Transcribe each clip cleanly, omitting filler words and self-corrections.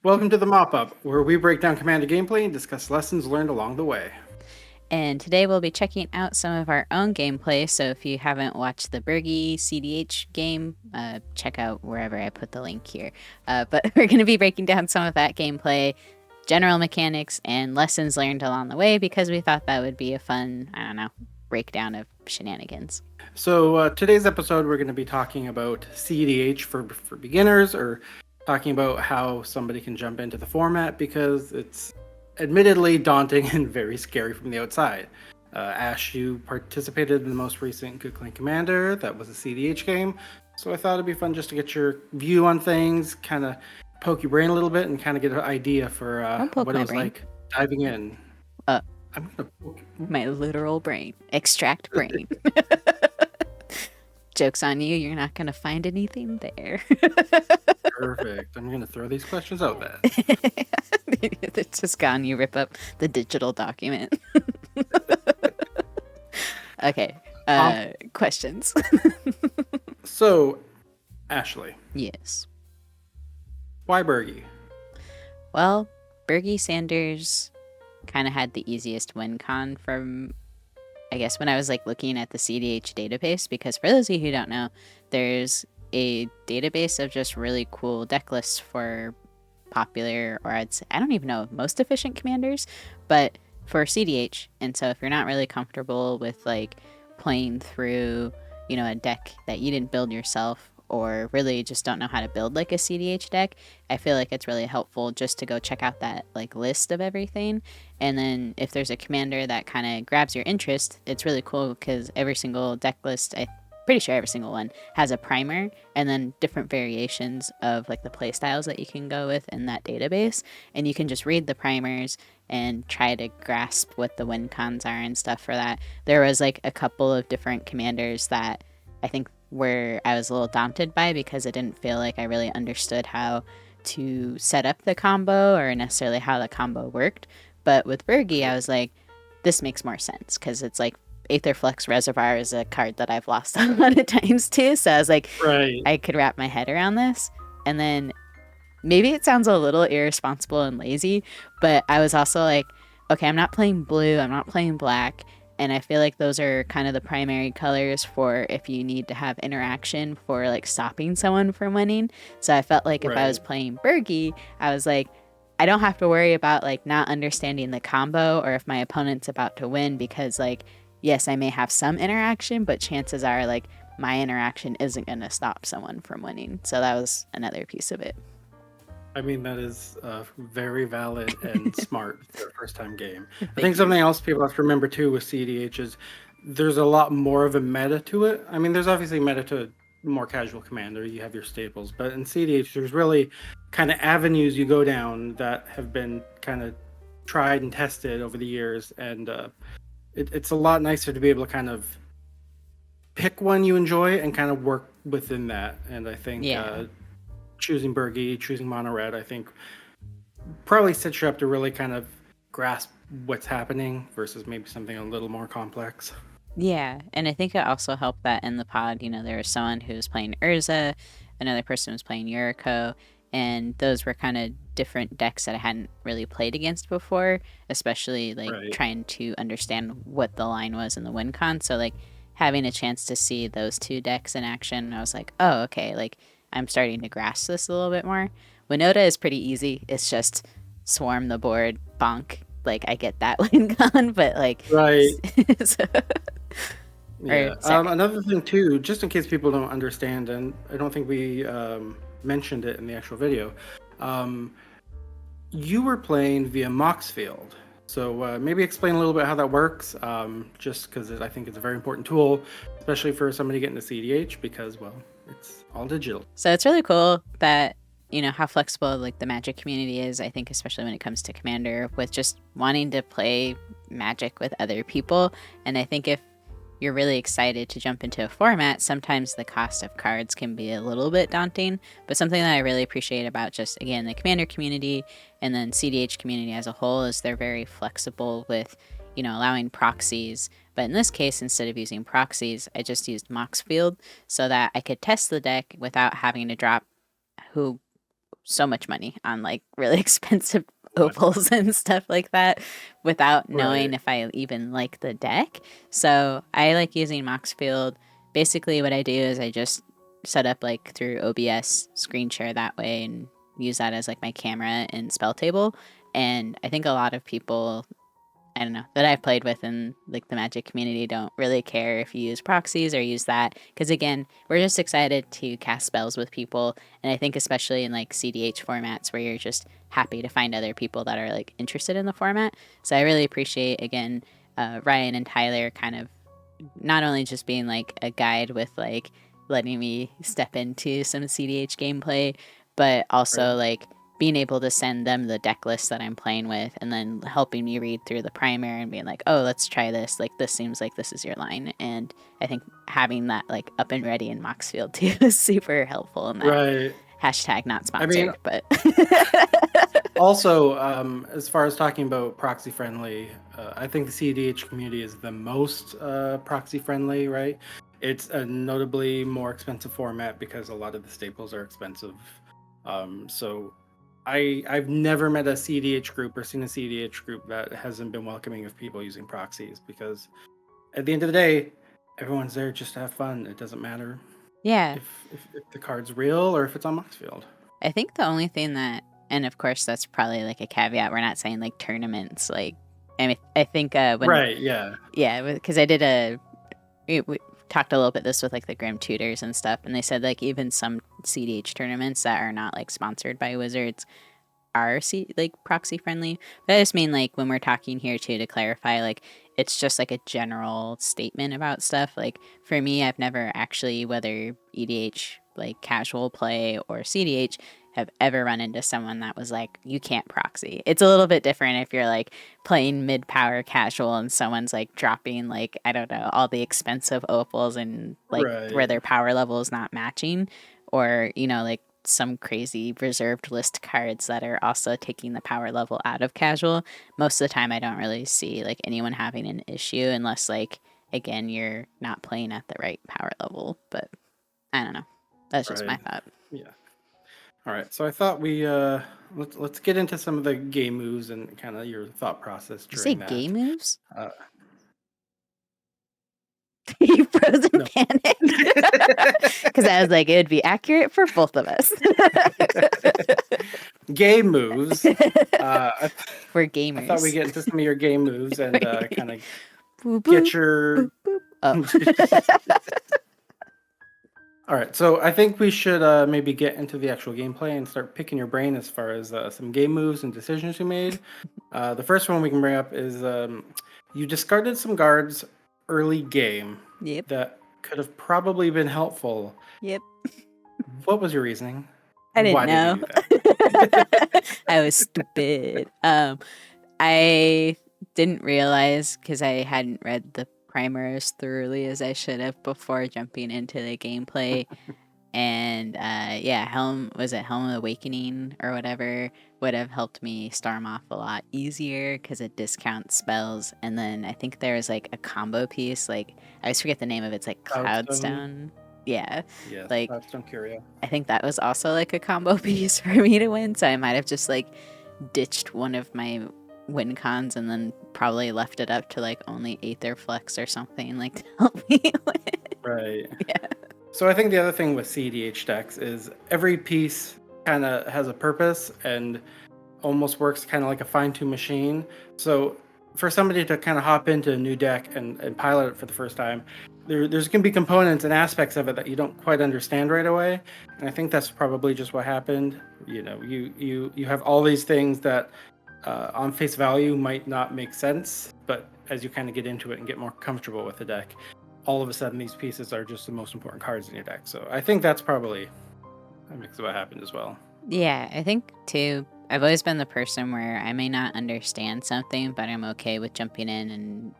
Welcome to the Mop Up, where we break down Commander gameplay and discuss lessons learned along the way. And today we'll be checking out some of our own gameplay. So if you haven't watched the Bergie cedh game, check out wherever I put the link here. But we're going to be breaking down some of that gameplay, general mechanics, and lessons learned along the way because we thought that would be a fun, breakdown of shenanigans. So today's episode, we're going to be talking about cedh for beginners, or talking about how somebody can jump into the format because it's admittedly daunting and very scary from the outside. Ash, you participated in the most recent Good Clan Commander. That was a cedh game. So I thought it'd be fun just to get your view on things, kind of poke your brain a little bit, and kind of get an idea for what it was like diving in. I'm gonna poke my literal brain. Extract brain. Joke's on you, you're not going to find anything there. Perfect. I'm going to throw these questions out there. It's just gone. You rip up the digital document. Okay. Questions. So, Ashley. Yes. Why Bergie? Well, Bergie Sanders kind of had the easiest win con from, I guess, when I was looking at the cedh database, because for those of you who don't know, there's a database of just really cool deck lists for popular, or I'd say, I don't even know, most efficient commanders, but for cedh. And so if you're not really comfortable with playing through, a deck that you didn't build yourself, or really just don't know how to build a cedh deck, I feel like it's really helpful just to go check out that list of everything. And then if there's a commander that kind of grabs your interest, it's really cool because every single deck list, I'm pretty sure every single one, has a primer and then different variations of the play styles that you can go with in that database. And you can just read the primers and try to grasp what the win cons are and stuff for that. There was a couple of different commanders that I think where I was a little daunted by because I didn't feel like I really understood how to set up the combo or necessarily how the combo worked. But with Bergie, I was like, this makes more sense because it's Aetherflux Reservoir is a card that I've lost a lot of times too. So I was like, right. I could wrap my head around this. And then maybe it sounds a little irresponsible and lazy, but I was also like, okay, I'm not playing blue, I'm not playing black. And I feel like those are kind of the primary colors for if you need to have interaction for stopping someone from winning. So I felt like if I was playing Bergie, I was like, I don't have to worry about not understanding the combo or if my opponent's about to win because yes, I may have some interaction, but chances are my interaction isn't going to stop someone from winning. So that was another piece of it. I mean, that is very valid and smart for a first-time game. I think something else people have to remember too with cedh is there's a lot more of a meta to it. I mean, there's obviously meta to more casual commander. You have your staples, but in cedh, there's really kind of avenues you go down that have been kind of tried and tested over the years, and it's a lot nicer to be able to kind of pick one you enjoy and kind of work within that. And I think choosing Bergie, choosing Mono Red, I think probably sets you up to really kind of grasp what's happening versus maybe something a little more complex. Yeah, and I think it also helped that in the pod, there was someone who was playing Urza, another person was playing Yuriko, and those were kind of different decks that I hadn't really played against before, especially trying to understand what the line was in the win con. So having a chance to see those two decks in action, I was like, oh, okay, I'm starting to grasp this a little bit more. Winota is pretty easy. It's just swarm the board, bonk. I get that win con, but right. So, yeah. Another thing too, just in case people don't understand, and I don't think we mentioned it in the actual video, you were playing via Moxfield. So maybe explain a little bit how that works, just because I think it's a very important tool, especially for somebody getting to cedh, because, well, it's all digital. So it's really cool that, how flexible the Magic community is, I think, especially when it comes to Commander, with just wanting to play Magic with other people. And I think if you're really excited to jump into a format, sometimes the cost of cards can be a little bit daunting. But something that I really appreciate about just, again, the Commander community and then cedh community as a whole is they're very flexible with, allowing proxies. But in this case, instead of using proxies, I just used Moxfield so that I could test the deck without having to drop so much money on like really expensive What? opals and stuff like that without knowing Right. if I even like the deck. So I like using Moxfield. Basically, what I do is I just set up like through OBS screen share that way and use that as like my camera and spell table. And I think a lot of people, I don't know, that I've played with in like the Magic community don't really care if you use proxies or use that. Because again, we're just excited to cast spells with people. And I think especially in like cEDH formats where you're just happy to find other people that are like interested in the format. So I really appreciate, again, Ryan and Tyler kind of not only just being like a guide with like letting me step into some cEDH gameplay, but also Right. like being able to send them the deck list that I'm playing with and then helping me read through the primer and being like, oh, let's try this. Like, this seems like this is your line. And I think having that like up and ready in Moxfield too is super helpful in that. Right. Hashtag not I mean, sponsored, but also, as far as talking about proxy friendly, I think the cEDH community is the most proxy friendly, right? It's a notably more expensive format because a lot of the staples are expensive. So I've never met a cEDH group or seen a cEDH group that hasn't been welcoming of people using proxies, because at the end of the day, everyone's there just to have fun. It doesn't matter yeah, if the card's real or if it's on Moxfield. I think the only thing that, and of course that's probably like a caveat, we're not saying like tournaments, like, I mean, I think when, Right, yeah. yeah, because I did we talked a little bit this with like the Grim Tutors and stuff, and they said like even some cEDH tournaments that are not like sponsored by Wizards are like proxy friendly. But I just mean like when we're talking here too, to clarify, like it's just like a general statement about stuff. Like for me, I've never actually, whether EDH like casual play or cEDH, have ever run into someone that was like, you can't proxy. It's a little bit different if you're like playing mid power casual and someone's like dropping like, I don't know, all the expensive opals and like where Right. their power level is not matching, or you know, like some crazy reserved list cards that are also taking the power level out of casual. Most of the time I don't really see like anyone having an issue unless like, again, you're not playing at the right power level. But I don't know, that's just my Right. thought. Yeah. All right. So I thought we let's get into some of the game moves and kind of your thought process Did you say during gay that. moves? Uh, You frozen no. panic. Because I was like, it would be accurate for both of us. Game moves. We're I thought we gamers. get into some of your game moves and kind of Boop, get boop, your. boop, boop. Oh. All right, so I think we should maybe get into the actual gameplay and start picking your brain as far as some game moves and decisions you made. The first one we can bring up is you discarded some guards early game Yep. that could have probably been helpful. Yep. What was your reasoning? I didn't Why did you know. do that? I was stupid. I didn't realize because I hadn't read the primer as thoroughly as I should have before jumping into the gameplay. And yeah, Helm of the Awakening or whatever would have helped me storm off a lot easier because it discounts spells. And then I think there was like a combo piece, like I always forget the name of it. It's like Cloudstone? Cloudstone. Yeah, Yes, like Cloudstone Curio. I think that was also like a combo piece for me to win. So I might have just like ditched one of my win cons and then probably left it up to like only Aether Flex or something like to help me win. Right. Yeah. So I think the other thing with cEDH decks is every piece kind of has a purpose and almost works kind of like a fine-tuned machine. So for somebody to kind of hop into a new deck and pilot it for the first time, there's going to be components and aspects of it that you don't quite understand right away. And I think that's probably just what happened. You know, you have all these things that on face value might not make sense, but as you kind of get into it and get more comfortable with the deck, all of a sudden these pieces are just the most important cards in your deck. So I think that's probably a mix of what happened as well. Yeah, I think too, I've always been the person where I may not understand something, but I'm okay with jumping in and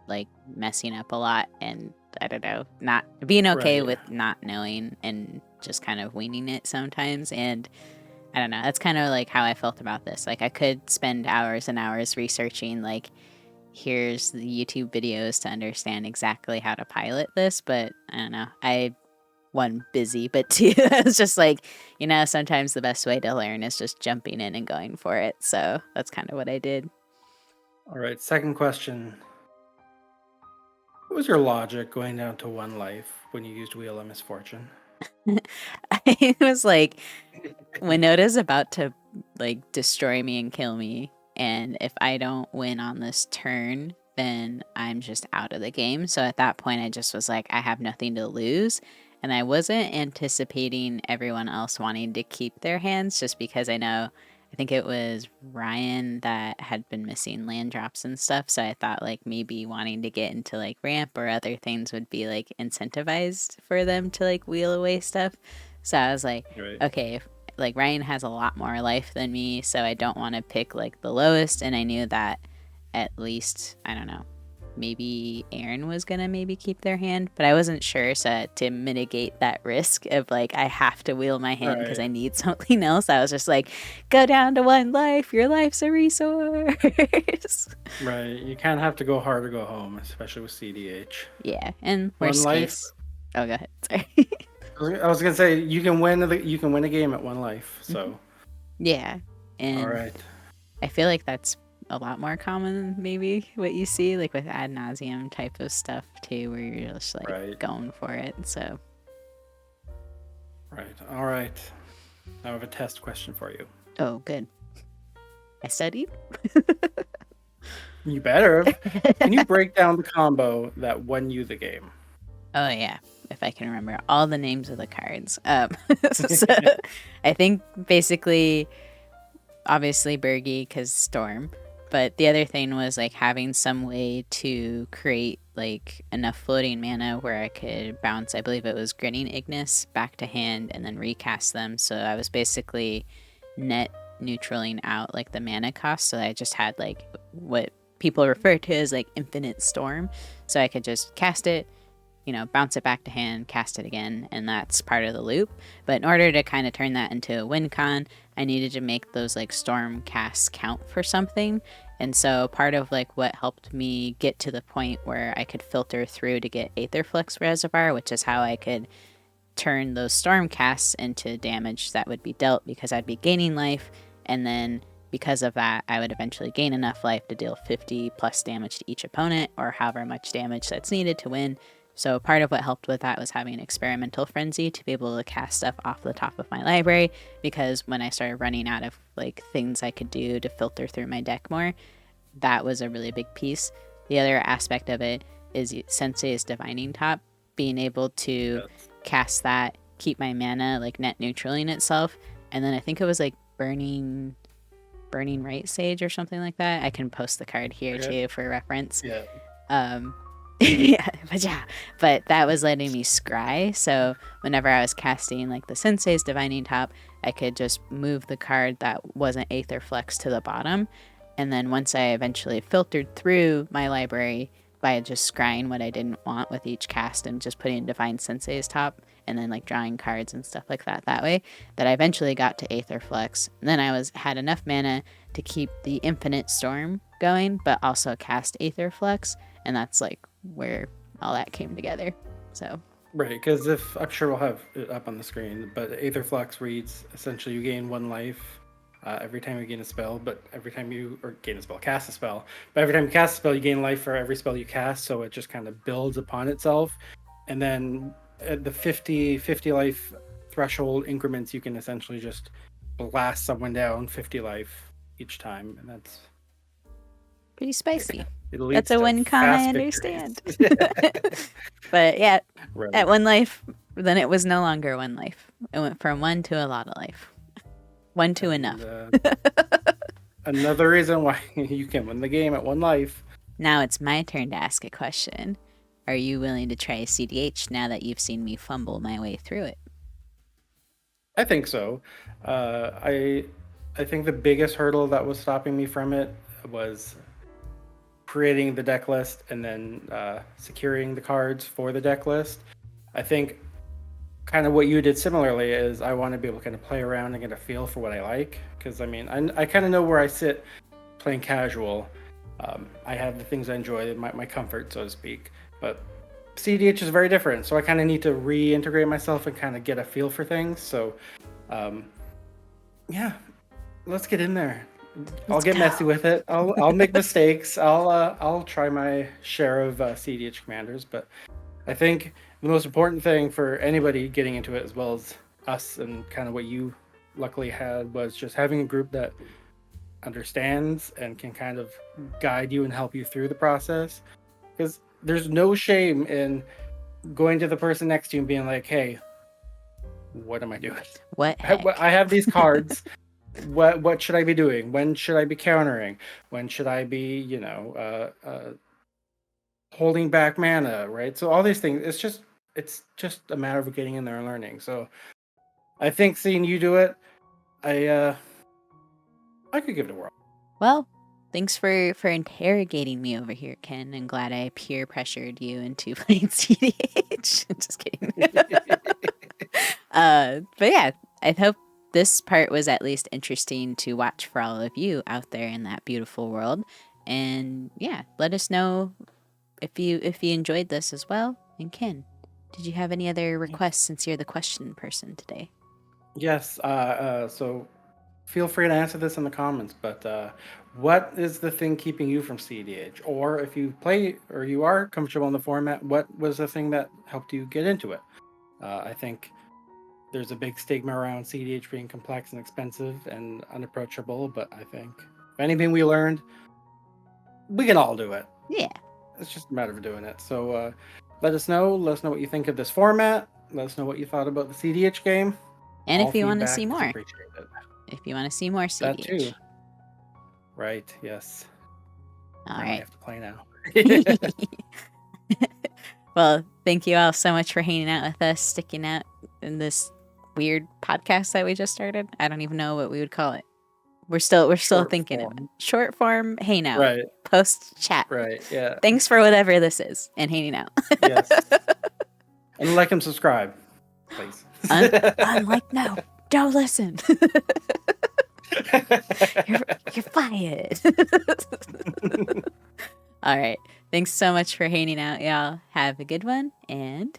like messing up a lot and I don't know, not being okay Right. with not knowing and just kind of winging it sometimes. And I don't know, that's kind of like how I felt about this. Like I could spend hours and hours researching like here's the YouTube videos to understand exactly how to pilot this, but I don't know. one, busy, but two, I was just like, sometimes the best way to learn is just jumping in and going for it. So that's kind of what I did. All right, second question. What was your logic going down to one life when you used Wheel of Misfortune? I was like, Winoda's about to like destroy me and kill me, and if I don't win on this turn, then I'm just out of the game. So at that point, I just was like, I have nothing to lose. And I wasn't anticipating everyone else wanting to keep their hands, just because I think it was Ryan that had been missing land drops and stuff. So I thought like maybe wanting to get into like ramp or other things would be like incentivized for them to like wheel away stuff. So I was like, Right. okay, like Ryan has a lot more life than me, so I don't want to pick like the lowest. And I knew that at least, I don't know, maybe Aaron was gonna maybe keep their hand, but I wasn't sure. So to mitigate that risk of like I have to wheel my hand because Right. I need something else, I was just like, go down to one life. Your life's a resource. Right. You can't have to go hard or go home, especially with cedh. Yeah, and One worst life. case. Oh, go ahead. Sorry. I was gonna say you can win a game at one life. So. Yeah, and All right. I feel like that's a lot more common than maybe what you see like with ad nauseum type of stuff too, where you're just like Right. going for it. So Right. All right. Now I have a test question for you. oh, good. I studied. You better. Can you break down the combo that won you the game? Oh yeah, if I can remember all the names of the cards. So I think basically, obviously Bergie because Storm, but the other thing was like having some way to create like enough floating mana where I could bounce. I believe it was Grinning Ignis back to hand and then recast them. So I was basically net neutraling out like the mana cost. So I just had like what people refer to as like infinite storm. So I could just cast it, bounce it back to hand, cast it again, and that's part of the loop. But in order to kind of turn that into a win con, I needed to make those like storm casts count for something. And so part of like what helped me get to the point where I could filter through to get Aetherflux Reservoir, which is how I could turn those storm casts into damage that would be dealt, because I'd be gaining life, and then because of that, I would eventually gain enough life to deal 50 plus damage to each opponent, or however much damage that's needed to win. So part of what helped with that was having Experimental Frenzy to be able to cast stuff off the top of my library, because when I started running out of like things I could do to filter through my deck more, that was a really big piece. The other aspect of it is Sensei's Divining Top, being able to cast that, keep my mana like net neutraling itself, and then I think it was like Burning Right Sage or something like that. I can post the card here too for reference. Yeah. Yeah, but that was letting me scry. So whenever I was casting like the Sensei's Divining Top, I could just move the card that wasn't Aetherflux to the bottom. And then once I eventually filtered through my library by just scrying what I didn't want with each cast and just putting Divine Sensei's Top and then like drawing cards and stuff like that way, that I eventually got to Aetherflux. And then I had enough mana to keep the Infinite Storm going, but also cast Aetherflux. And that's like where all that came together. So Right, because if I'm sure we'll have it up on the screen, but Aetherflux reads essentially you gain one life every time you gain a spell, but every time you cast a spell, but every time you cast a spell, you gain life for every spell you cast. So it just kind of builds upon itself, and then at the 50 life threshold increments, you can essentially just blast someone down 50 life each time, and that's pretty spicy. it leads That's a to win con, fast I victories. understand. But yeah, Right. at one life, then it was no longer one life. It went from one to a lot of life. One to enough. Another reason why you can win the game at one life. Now it's my turn to ask a question. Are you willing to try cedh now that you've seen me fumble my way through it? I think so. I think the biggest hurdle that was stopping me from it was creating the deck list and then securing the cards for the deck list. I think kind of what you did similarly is I want to be able to kind of play around and get a feel for what I like, because I mean I kind of know where I sit playing casual. I have the things I enjoy, my comfort, so to speak, but CDH is very different, so I kind of need to reintegrate myself and kind of get a feel for things. So, yeah, let's get in there. I'll get messy with it. I'll make mistakes. I'll try my share of CDH commanders, but I think the most important thing for anybody getting into it, as well as us, and kind of what you luckily had, was just having a group that understands and can kind of guide you and help you through the process. Because there's no shame in going to the person next to you and being like, "Hey, what am I doing? What I have these cards. What should I be doing? When should I be countering? When should I be, holding back mana, right?" So all these things, it's just a matter of getting in there and learning. So I think seeing you do it, I could give it a whirl. Well, thanks for interrogating me over here, Ken. I'm glad I peer pressured you into playing CDH. Just kidding. But yeah, I hope this part was at least interesting to watch for all of you out there in that beautiful world. And yeah, let us know if you enjoyed this as well. And Ken, did you have any other requests since you're the question person today? Yes. So feel free to answer this in the comments. But what is the thing keeping you from CDH? Or if you play or you are comfortable in the format, what was the thing that helped you get into it? I think there's a big stigma around CDH being complex and expensive and unapproachable, but I think if anything we learned, we can all do it. Yeah. It's just a matter of doing it. So let us know. Let us know what you think of this format. Let us know what you thought about the CDH game. And All if you want to feedback see is more. appreciated. If you want to see more CDH. That too. Right, yes. All Now I right. have to play now. Well, thank you all so much for hanging out with us, sticking out in this weird podcast that we just started. I don't even know what we would call it. We're still thinking of it. Short form hangout. Right. Post chat. Right, yeah. Thanks for whatever this is and hanging out. Yes. And like and subscribe, please. Unlike no, don't listen. you're fired. All right. Thanks so much for hanging out, y'all. Have a good one and